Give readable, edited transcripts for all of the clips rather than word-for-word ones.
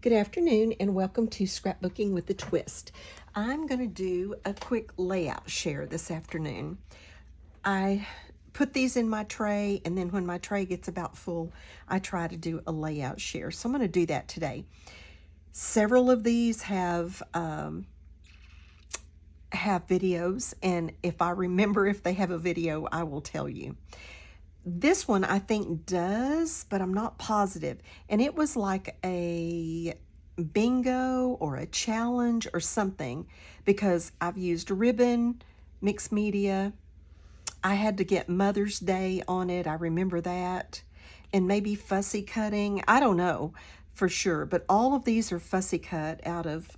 Good afternoon and welcome to Scrapbooking with a Twist. I'm going to do a quick layout share this afternoon. I put these in my tray, and then when my tray gets about full, I try to do a layout share. So I'm going to do that today. Several of these have videos, and if I remember if they have a video, I will tell you. This one I think does, but I'm not positive. And it was like a bingo or a challenge or something, because I've used ribbon, mixed media. I had to get Mother's Day on it. I remember that. And maybe fussy cutting. I don't know for sure, but all of these are fussy cut out of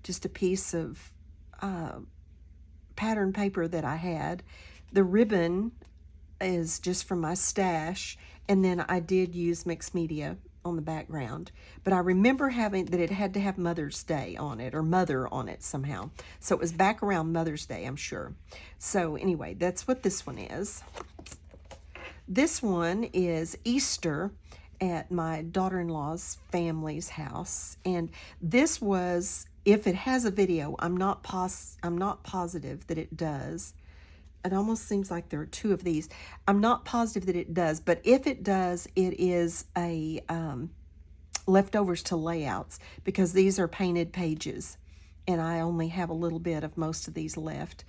just a piece of pattern paper that I had. The ribbon is just from my stash, and then I did use mixed media on the background, but I remember having that it had to have Mother's Day on it, or mother on it somehow, so it was back around Mother's Day, I'm sure. So anyway, that's what this one is. This one is Easter at my daughter-in-law's family's house, and this was, if it has a video, I'm not positive that it does. It almost seems like there are two of these. I'm not positive that it does, but if it does, it is a leftovers to layouts, because these are painted pages, and I only have a little bit of most of these left.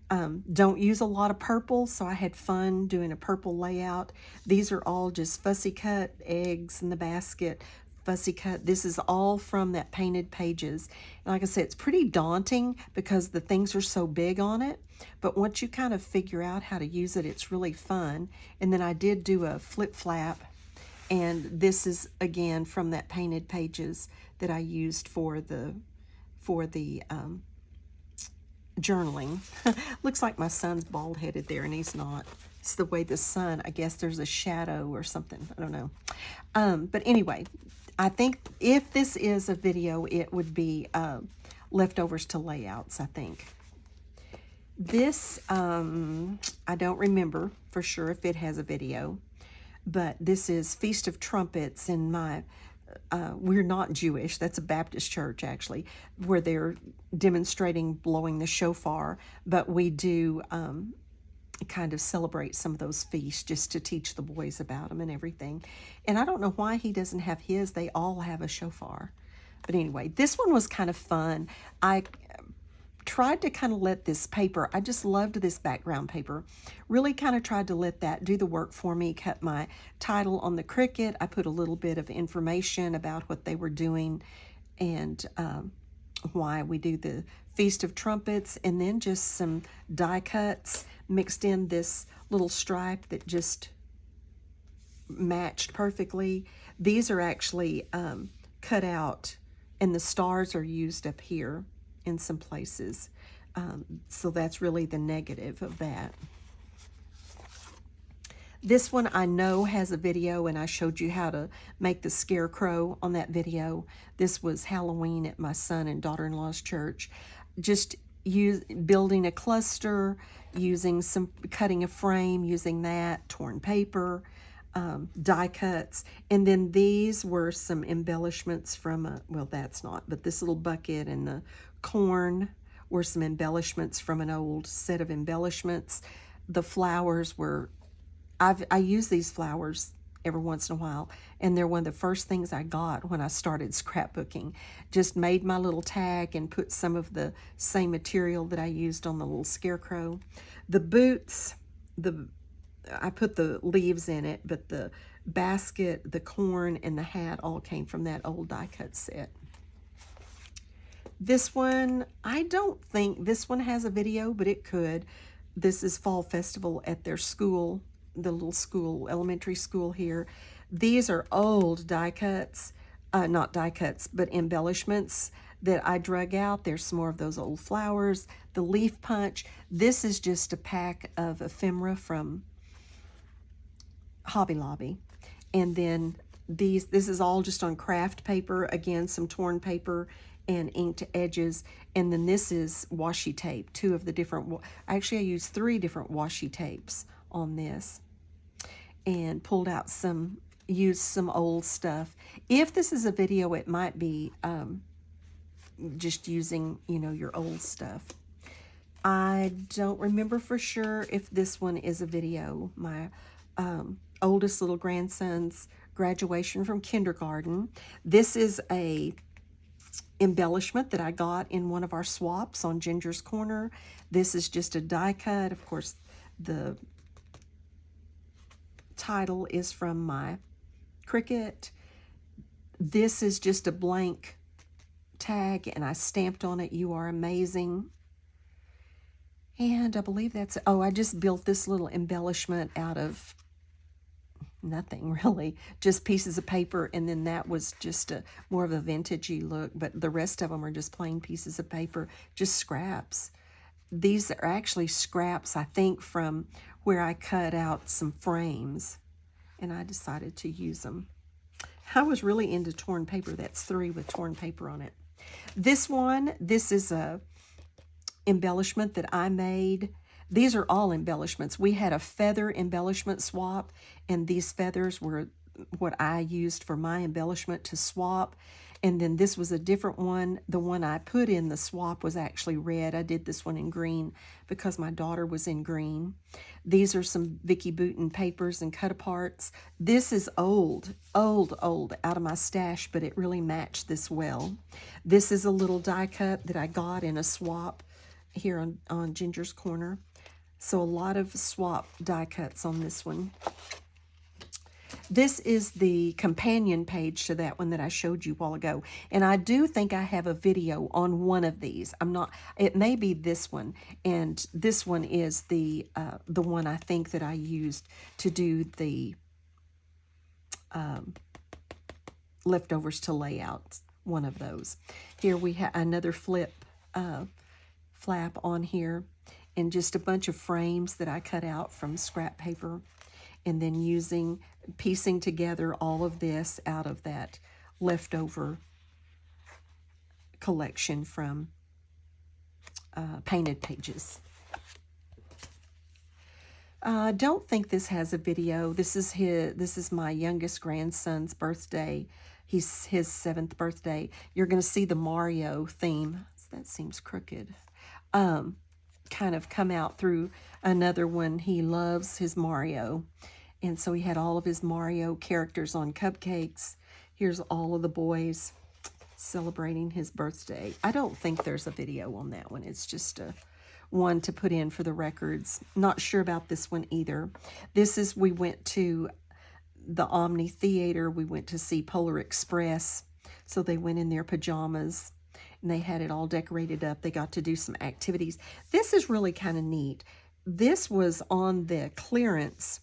Don't use a lot of purple, so I had fun doing a purple layout. These are all just fussy cut, eggs in the basket, fussy cut. This is all from that painted pages. And like I said, it's pretty daunting because the things are so big on it. But once you kind of figure out how to use it, it's really fun. And then I did do a flip flap. And this is, again, from that painted pages that I used for the journaling. Looks like my son's bald-headed there, and he's not. It's the way the sun, I guess there's a shadow or something. I don't know. But anyway, I think if this is a video, it would be leftovers to layouts, I think. This, I don't remember for sure if it has a video, but this is Feast of Trumpets in my, we're not Jewish, that's a Baptist church actually, where they're demonstrating blowing the shofar, but we do kind of celebrate some of those feasts just to teach the boys about them and everything. And I don't know why he doesn't have his. They all have a shofar. But anyway, this one was kind of fun. I tried to kind of let this paper, I just loved this background paper, really kind of tried to let that do the work for me. Cut my title on the Cricut. I put a little bit of information about what they were doing and why we do the Feast of Trumpets, and then just some die cuts mixed in this little stripe that just matched perfectly. These are actually cut out, and the stars are used up here in some places. So that's really the negative of that. This one I know has a video, and I showed you how to make the scarecrow on that video. This was Halloween at my son and daughter-in-law's church. Just building a cluster, cutting a frame, using that, torn paper, die cuts. And then these were some embellishments from well, that's not, but this little bucket and the corn were some embellishments from an old set of embellishments. The flowers were, I use these flowers every once in a while, and they're one of the first things I got when I started scrapbooking. Just made my little tag and put some of the same material that I used on the little scarecrow. The boots, I put the leaves in it, but the basket, the corn, and the hat all came from that old die cut set. This one, I don't think this one has a video, but it could. This is Fall Festival at their school, the little school, elementary school here. These are old die cuts, not die cuts, but embellishments that I drug out. There's some more of those old flowers, the leaf punch. This is just a pack of ephemera from Hobby Lobby. And then this is all just on craft paper. Again, some torn paper and inked edges. And then this is washi tape, two of the different, actually I used 3 different washi tapes on this, and pulled out some use some old stuff. If this is a video, it might be just using, you know, your old stuff. I don't remember for sure if this one is a video. My oldest little grandson's graduation from kindergarten. This is a embellishment that I got in one of our swaps on Ginger's Corner. This is just a die cut. Of course, the title is from my Cricut. This is just a blank tag, and I stamped on it, "You are amazing." And I believe that's, oh, I just built this little embellishment out of nothing really, just pieces of paper, and then that was just a more of a vintagey look, but the rest of them are just plain pieces of paper, just scraps. These are actually scraps, I think, from where I cut out some frames, and I decided to use them. I was really into torn paper. That's 3 with torn paper on it. This one, this is a embellishment that I made. These are all embellishments. We had a feather embellishment swap, and these feathers were what I used for my embellishment to swap. And then this was a different one. The one I put in the swap was actually red. I did this one in green because my daughter was in green. These are some Vicki Boutin papers and cut aparts. This is old out of my stash, but it really matched this well. This is a little die cut that I got in a swap here on Ginger's Corner. So a lot of swap die cuts on this one. This is the companion page to that one that I showed you a while ago. And I do think I have a video on one of these. I'm not, it may be this one. And this one is the one I think that I used to do the leftovers to layout, one of those. Here we have another flap on here, and just a bunch of frames that I cut out from scrap paper, and then piecing together all of this out of that leftover collection from Painted Pages. I don't think this has a video. This is my youngest grandson's birthday. He's his 7th birthday. You're going to see the Mario theme. That seems crooked. Kind of come out through another one. He loves his Mario. And so he had all of his Mario characters on cupcakes. Here's all of the boys celebrating his birthday. I don't think there's a video on that one. It's just a one to put in for the records. Not sure about this one either. This is, we went to the Omni Theater. We went to see Polar Express. So they went in their pajamas, and they had it all decorated up. They got to do some activities. This is really kind of neat. This was on the clearance,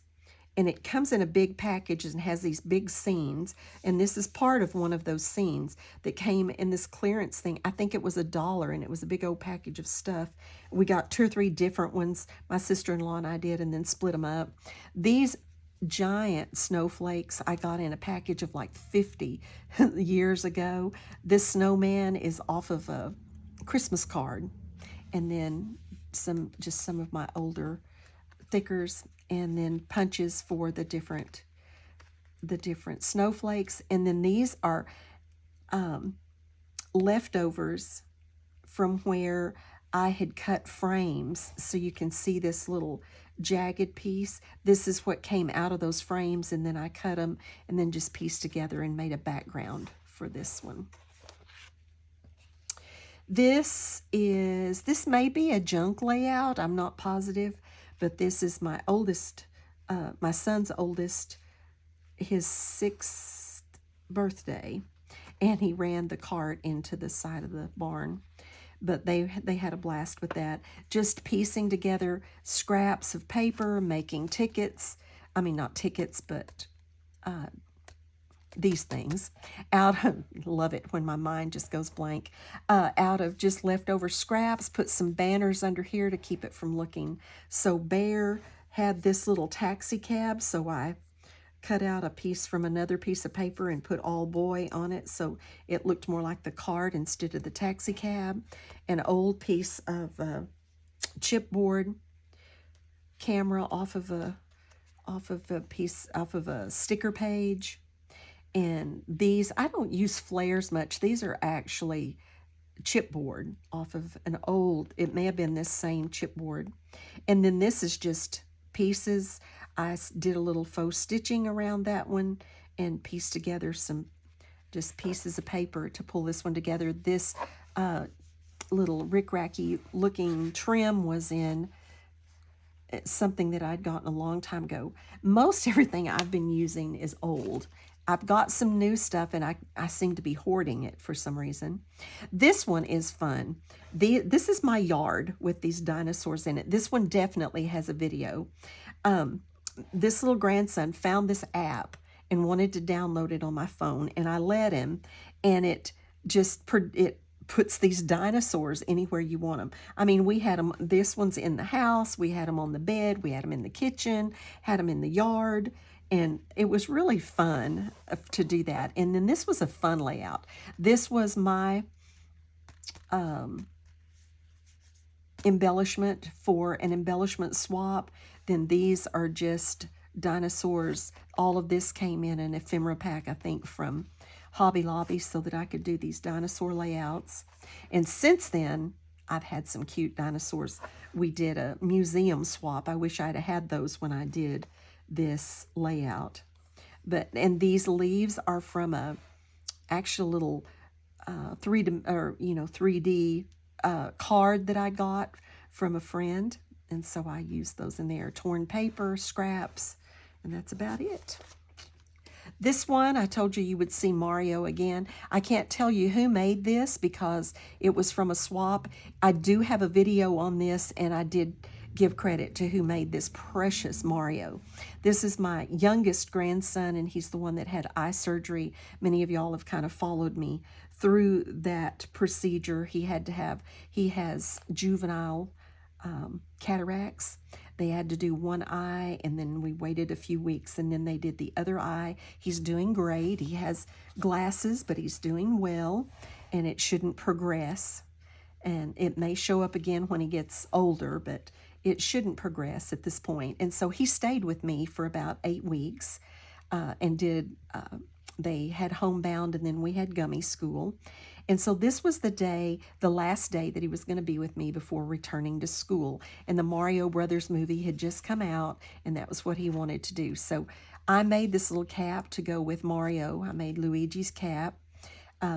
and it comes in a big package and has these big scenes, and this is part of one of those scenes that came in this clearance thing. I think it was $1, and it was a big old package of stuff. We got 2 or 3 different ones. My sister-in-law and I did, and then split them up. These giant snowflakes I got in a package of like 50 years ago. This snowman is off of a Christmas card, and then just some of my older thickers, and then punches for the different snowflakes. And then these are leftovers from where I had cut frames, so you can see this little jagged piece. This is what came out of those frames, and then I cut them and then just pieced together and made a background for this one. This may be a junk layout, I'm not positive, but this is my oldest, my son's oldest, his 6th birthday, and he ran the cart into the side of the barn. But they had a blast with that, just piecing together scraps of paper, making tickets. I mean, not tickets, but these things out of, love it when my mind just goes blank, out of just leftover scraps. Put some banners under here to keep it from looking so bare. Had this little taxi cab, so I cut out a piece from another piece of paper and put all boy on it, so it looked more like the cart instead of the taxi cab. An old piece of chipboard camera off of a sticker page. And these, I don't use flares much. These are actually chipboard off of an old, it may have been this same chipboard. And then this is just pieces. I did a little faux stitching around that one and pieced together some just pieces of paper to pull this one together. This little rickracky looking trim was in something that I'd gotten a long time ago. Most everything I've been using is old. I've got some new stuff and I seem to be hoarding it for some reason. This one is fun. This is my yard with these dinosaurs in it. This one definitely has a video. This little grandson found this app and wanted to download it on my phone, and I let him, and it puts these dinosaurs anywhere you want them. I mean, we had them, this one's in the house, we had them on the bed, we had them in the kitchen, had them in the yard, and it was really fun to do that. And then this was a fun layout. This was my embellishment for an embellishment swap. Then these are just dinosaurs. All of this came in an ephemera pack, I think, from Hobby Lobby, so that I could do these dinosaur layouts. And since then, I've had some cute dinosaurs. We did a museum swap. I wish I'd have had those when I did this layout. And these leaves are from a actual little 3D card that I got from a friend. And so I used those in there. Torn paper, scraps, and that's about it. This one, I told you would see Mario again. I can't tell you who made this because it was from a swap. I do have a video on this, and I did give credit to who made this precious Mario. This is my youngest grandson, and he's the one that had eye surgery. Many of y'all have kind of followed me through that procedure. He has juvenile cataracts. They had to do one eye, and then we waited a few weeks, and then they did the other eye. He's doing great. He has glasses, but he's doing well, and it shouldn't progress. And it may show up again when he gets older, but it shouldn't progress at this point. And so he stayed with me for about 8 weeks and they had homebound, and then we had gummy school. And so this was the last day that he was going to be with me before returning to school. And the Mario Brothers movie had just come out, and that was what he wanted to do. So I made this little cap to go with Mario. I made Luigi's cap.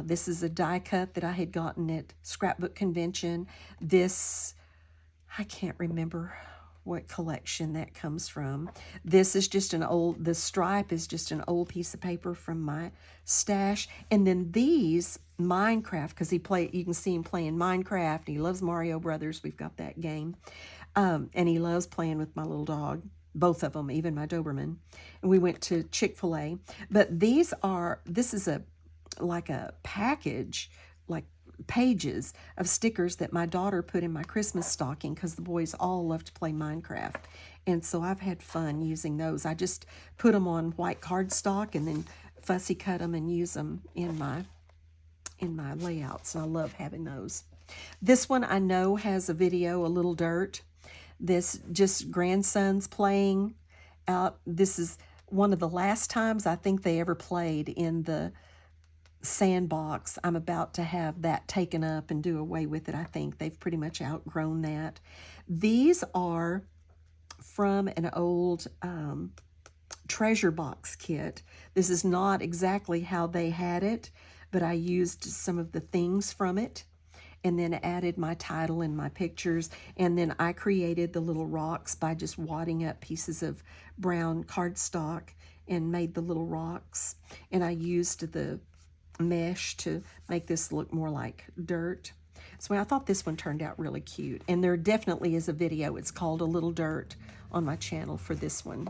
This is a die cut that I had gotten at Scrapbook Convention. This, I can't remember what collection that comes from. This is just the stripe is just an old piece of paper from my stash. And then these, Minecraft, because you can see him playing Minecraft. He loves Mario Brothers. We've got that game. And he loves playing with my little dog, both of them, even my Doberman. And we went to Chick-fil-A. But this is like a package, like pages of stickers that my daughter put in my Christmas stocking because the boys all love to play Minecraft. And so I've had fun using those. I just put them on white cardstock and then fussy cut them and use them in my layouts. And I love having those. This one I know has a video, A Little Dirt. This just grandsons playing out. This is one of the last times I think they ever played in the sandbox. I'm about to have that taken up and do away with it. I think they've pretty much outgrown that. These are from an old treasure box kit. This is not exactly how they had it, but I used some of the things from it and then added my title and my pictures. And then I created the little rocks by just wadding up pieces of brown cardstock and made the little rocks. And I used the mesh to make this look more like dirt. So I thought this one turned out really cute. And there definitely is a video. It's called A Little Dirt on my channel for this one.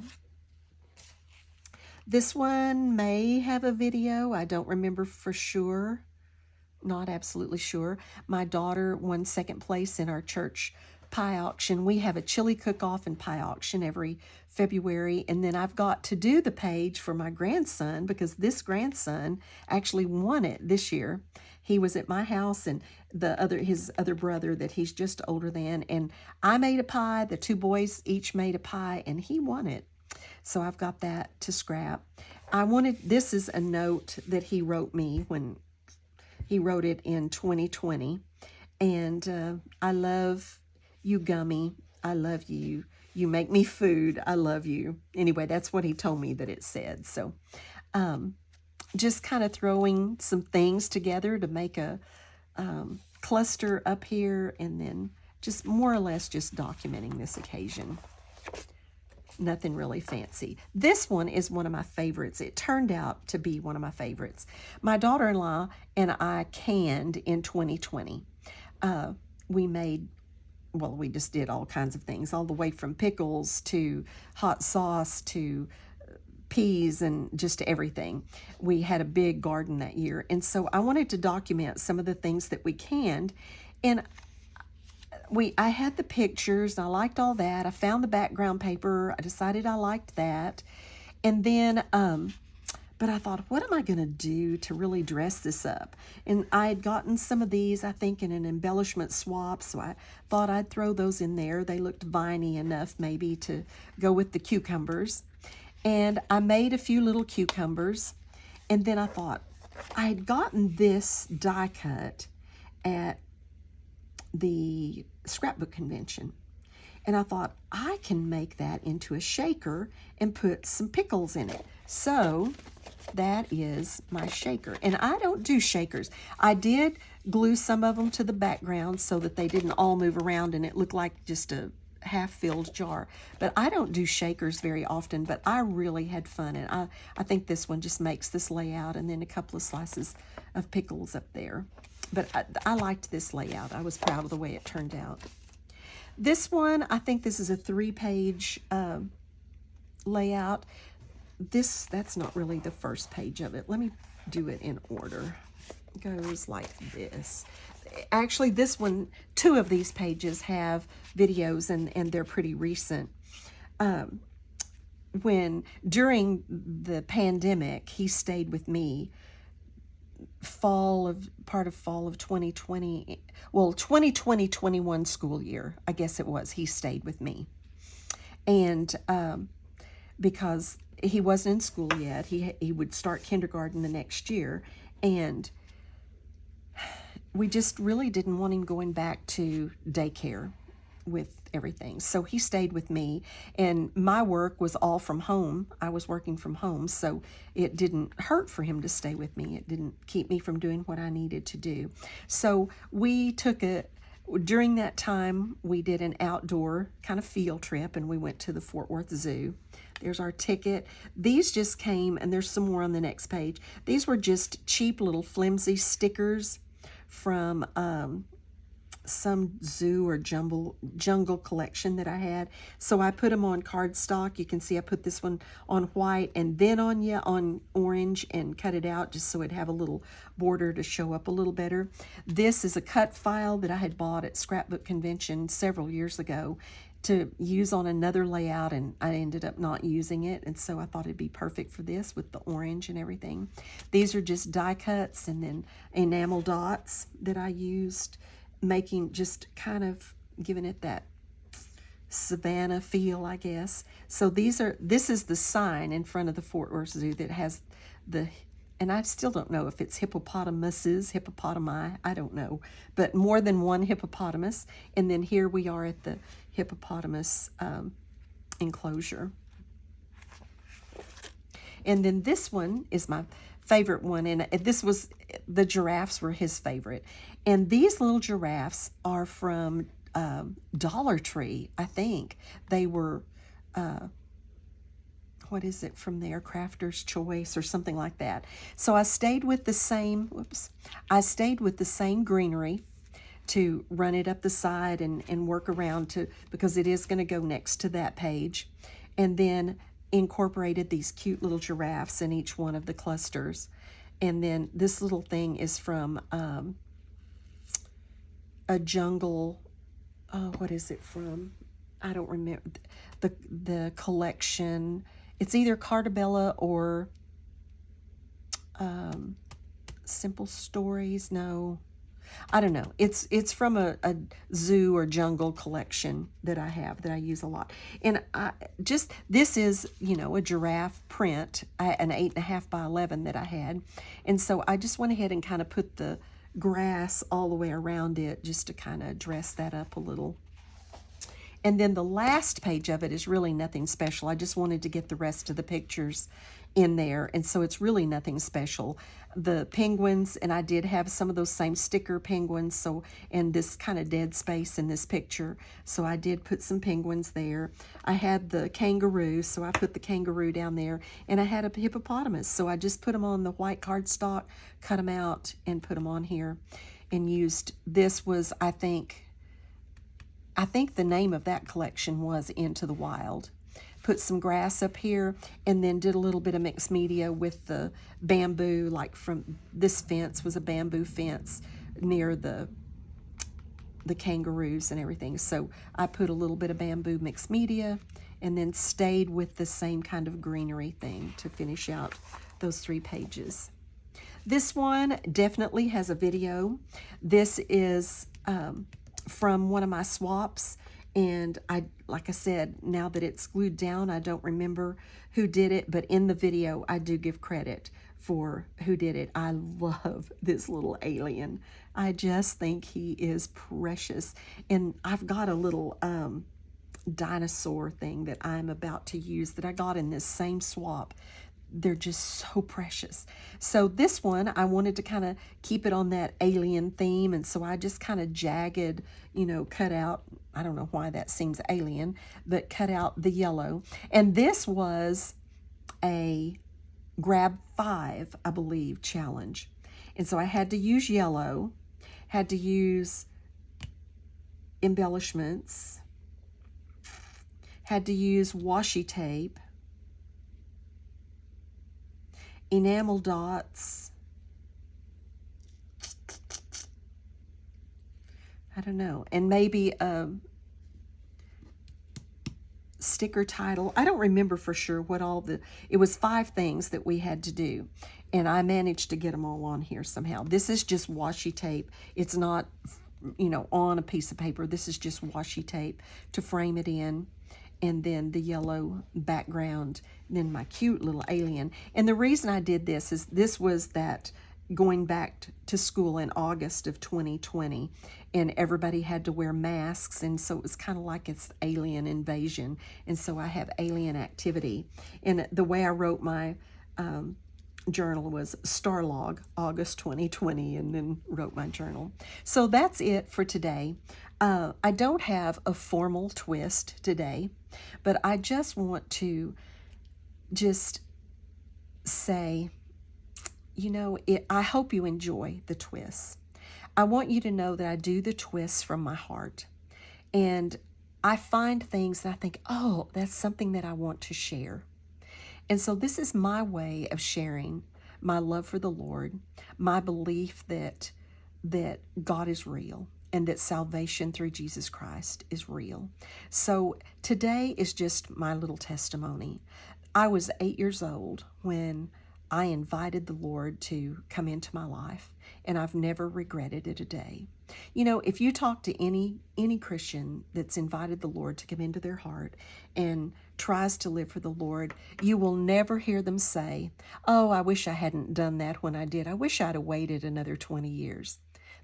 This one may have a video. I don't remember for sure. Not absolutely sure. My daughter won second place in our church pie auction. We have a chili cook-off and pie auction every February, and then I've got to do the page for my grandson because this grandson actually won it this year. He was at my house, and his other brother that he's just older than, and I made a pie. The two boys each made a pie, and he won it. So I've got that to scrap. this is a note that he wrote me when he wrote it in 2020. And I love you, Gummy. I love you. You make me food. I love you. Anyway, that's what he told me that it said. So just kind of throwing some things together to make a cluster up here, and then just more or less just documenting this occasion. Nothing really fancy. This one is one of my favorites. It turned out to be one of my favorites. My daughter-in-law and I canned in 2020. We made, well, we just did all kinds of things, all the way from pickles to hot sauce to peas and just everything. We had a big garden that year, and so I wanted to document some of the things that we canned, and I had the pictures, and I liked all that. I found the background paper. I decided I liked that. And then, but I thought, what am I going to do to really dress this up? And I had gotten some of these, I think, in an embellishment swap, so I thought I'd throw those in there. They looked viney enough maybe to go with the cucumbers. And I made a few little cucumbers. And then I thought, I had gotten this die cut at the scrapbook convention, and I thought I can make that into a shaker and put some pickles in it. So that is my shaker, and I don't do shakers. I did glue some of them to the background so that they didn't all move around and it looked like just a half-filled jar, but I don't do shakers very often. But I really had fun, and I think this one just makes this layout, and then a couple of slices of pickles up there. But I liked this layout. I was proud of the way it turned out. This one, I think this is a 3-page layout. That's not really the first page of it. Let me do it in order. It goes like this. Actually, this one, 2 of these pages have videos, and they're pretty recent. During the pandemic, he stayed with me part of fall of 2020, well, 2020-21 school year, I guess it was. He stayed with me, and because he wasn't in school yet, he would start kindergarten the next year, and we just really didn't want him going back to daycare with everything. So he stayed with me, and my work was all from home. I was working from home, so it didn't hurt for him to stay with me. It didn't keep me from doing what I needed to do. So during that time, we did an outdoor kind of field trip, and we went to the Fort Worth Zoo. There's our ticket. These just came, and there's some more on the next page. These were just cheap little flimsy stickers from some zoo or jungle collection that I had. So I put them on cardstock. You can see I put this one on white and then on orange and cut it out just so it'd have a little border to show up a little better. This is a cut file that I had bought at Scrapbook Convention several years ago to use on another layout, and I ended up not using it, and so I thought it'd be perfect for this with the orange and everything. These are just die cuts and then enamel dots that I used, making just kind of giving it that savannah feel, I guess. So this is the sign in front of the Fort Worth Zoo that has and I still don't know if it's hippopotami, I don't know, but more than one hippopotamus. And then here we are at the hippopotamus enclosure. And then this one is my favorite one, and the giraffes were his favorite. And these little giraffes are from Dollar Tree, I think. They were, what is it from there? Crafter's Choice or something like that. So I stayed with the same, greenery to run it up the side and work around because it is going to go next to that page. And then incorporated these cute little giraffes in each one of the clusters. And then this little thing is from a jungle, what is it from? I don't remember the collection. It's either Cartabella or Simple Stories. No, I don't know. It's from a zoo or jungle collection that I have that I use a lot. And this is, a giraffe print, an 8.5 by 11 that I had. And so I just went ahead and kind of put the grass all the way around it just to kind of dress that up a little. And then the last page of it is really nothing special. I just wanted to get the rest of the pictures in there. And so it's really nothing special. The penguins, and I did have some of those same sticker penguins, so, and this kind of dead space in this picture. So I did put some penguins there. I had the kangaroo, so I put the kangaroo down there. And I had a hippopotamus, so I just put them on the white cardstock, cut them out, and put them on here. And used, this was, I think the name of that collection was Into the Wild. Put some grass up here, and then did a little bit of mixed media with the bamboo, like from this fence was a bamboo fence near the kangaroos and everything. So I put a little bit of bamboo mixed media, and then stayed with the same kind of greenery thing to finish out those 3 pages. This one definitely has a video. This is from one of my swaps, and like I said, now that it's glued down, I don't remember who did it, but in the video I do give credit for who did it. I love this little alien. I just think he is precious. And I've got a little dinosaur thing that I'm about to use that I got in this same swap. They're just so precious. So this one, I wanted to kind of keep it on that alien theme, and so I just kind of jagged, cut out, I don't know why that seems alien, but cut out the yellow. And this was a grab 5, I believe, challenge. And so I had to use yellow, had to use embellishments, had to use washi tape, enamel dots, I don't know, and maybe a sticker title. I don't remember for sure what it was 5 things that we had to do, and I managed to get them all on here somehow. This is just washi tape. It's not, on a piece of paper. This is just washi tape to frame it in. And then the yellow background, and then my cute little alien. And the reason I did this is this was that going back to school in August of 2020, and everybody had to wear masks, and so it was kind of like it's alien invasion, and so I have alien activity. And the way I wrote my journal was Starlog, August 2020, and then wrote my journal. So that's it for today. I don't have a formal twist today, but I just want to say, I hope you enjoy the twists. I want you to know that I do the twists from my heart. And I find things that I think, oh, that's something that I want to share. And so this is my way of sharing my love for the Lord, my belief that God is real, and that salvation through Jesus Christ is real. So today is just my little testimony. I was 8 years old when I invited the Lord to come into my life, and I've never regretted it a day. If you talk to any Christian that's invited the Lord to come into their heart and tries to live for the Lord, you will never hear them say, oh, I wish I hadn't done that when I did. I wish I'd have waited another 20 years.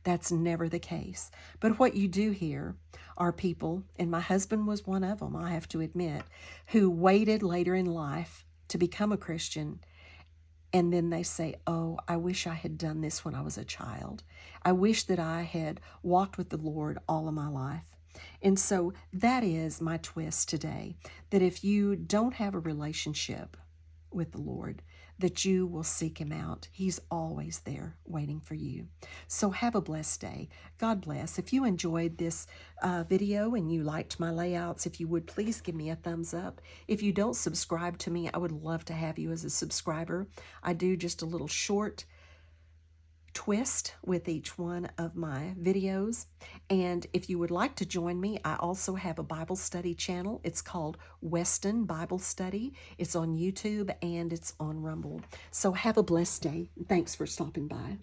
That's never the case. But what you do hear are people, and my husband was one of them, I have to admit, who waited later in life to become a Christian. And then they say, oh, I wish I had done this when I was a child. I wish that I had walked with the Lord all of my life. And so that is my twist today, that if you don't have a relationship with the Lord, that you will seek him out. He's always there waiting for you. So have a blessed day. God bless. If you enjoyed this video and you liked my layouts, if you would please give me a thumbs up. If you don't subscribe to me, I would love to have you as a subscriber. I do just a little short twist with each one of my videos. And if you would like to join me, I also have a Bible study channel. It's called Weston Bible Study. It's on YouTube and it's on Rumble. So have a blessed day. Thanks for stopping by.